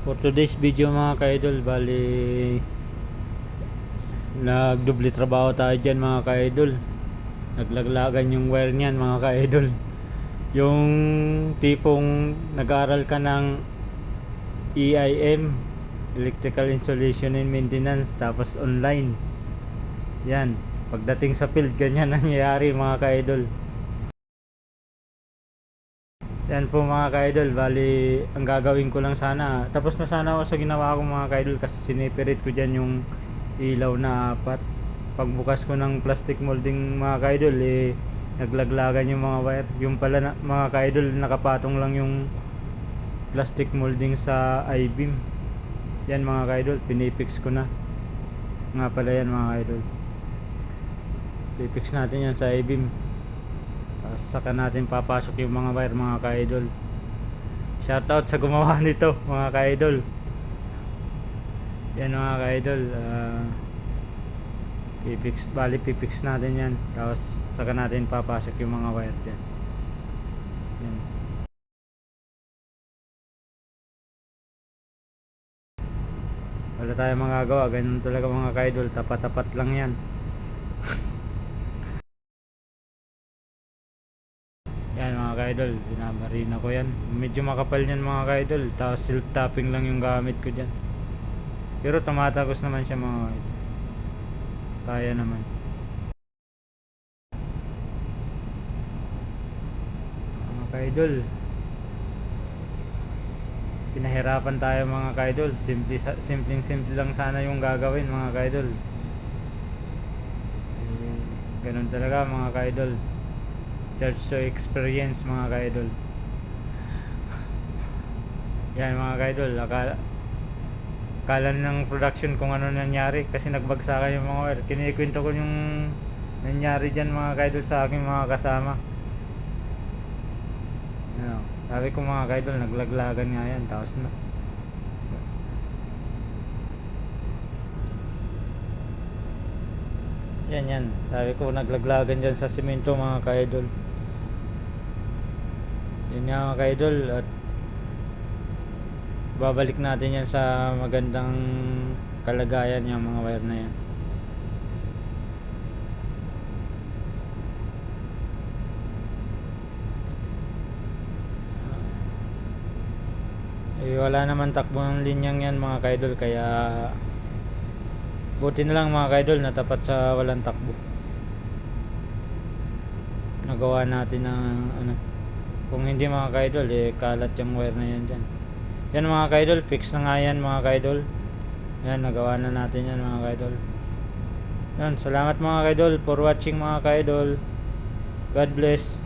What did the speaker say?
For today's video mga ka-idol, bali nagdubli trabaho tayo dyan mga ka-idol. Naglaglagan yung wire niyan mga ka-idol. Yung tipong nag-aaral ka ng EIM, Electrical Installation and Maintenance, tapos online. Yan, pagdating sa field ganyan nangyayari mga ka-idol. Yan po mga ka-idol, bali ang gagawin ko lang sana, tapos na sana ako sa ginawa ko mga ka-idol, kasi sinipirit ko dyan yung ilaw na apat. Pagbukas ko ng plastic molding mga ka-idol, naglaglagan yung mga wire. Yung pala na, mga ka-idol, nakapatong lang yung plastic molding sa I-beam. Yan mga ka-idol, pinipix ko na. Nga pala yan mga ka-idol, pipix natin yan sa I-beam. Saka natin papasok yung mga wire mga ka-idol. Shoutout sa gumawa nito mga ka-idol. Yan mga ka-idol, pipix natin yan, tapos saka natin papasok yung mga wire dyan. Yan. Wala tayong magagawa, ganun talaga mga ka-idol, tapat-tapat lang yan. Yan mga ka-idol, binamarina ko yan. Medyo makapal yan mga ka-idol, tapos silk tapping lang yung gamit ko dyan. Pero tumatagos naman siya mga ka-idol. Kaya naman. Mga ka-idol, pinahirapan tayo mga ka-idol. Simple lang sana yung gagawin mga ka-idol. Ganun talaga mga ka-idol. Charge to experience mga ka-idol. Yan mga ka-idol, akala ng production kung ano nangyari, kasi nagbagsakan yung mga wire. Kinikwento ko yung nangyari dyan mga ka-idol sa aking mga kasama. Ano, sabi ko mga ka-idol, naglaglagan nga yan, tapos na yan, sabi ko naglaglagan dyan sa simento mga ka-idol. Yun nga mga ka-idol, at babalik natin yan sa magandang kalagayan yung mga wire na yan. Wala naman takbo ng linyang yan mga ka-idol, kaya buti na lang mga ka-idol natapat sa walang takbo. Nagawa natin ng ano. Kung hindi mga ka-idol, kalat yung wire na yan dyan. Yan mga ka-idol, fix na nga yan mga ka-idol. Yan, nagawa na natin yan mga ka-idol. Yan, salamat mga ka-idol for watching mga ka-idol. God bless.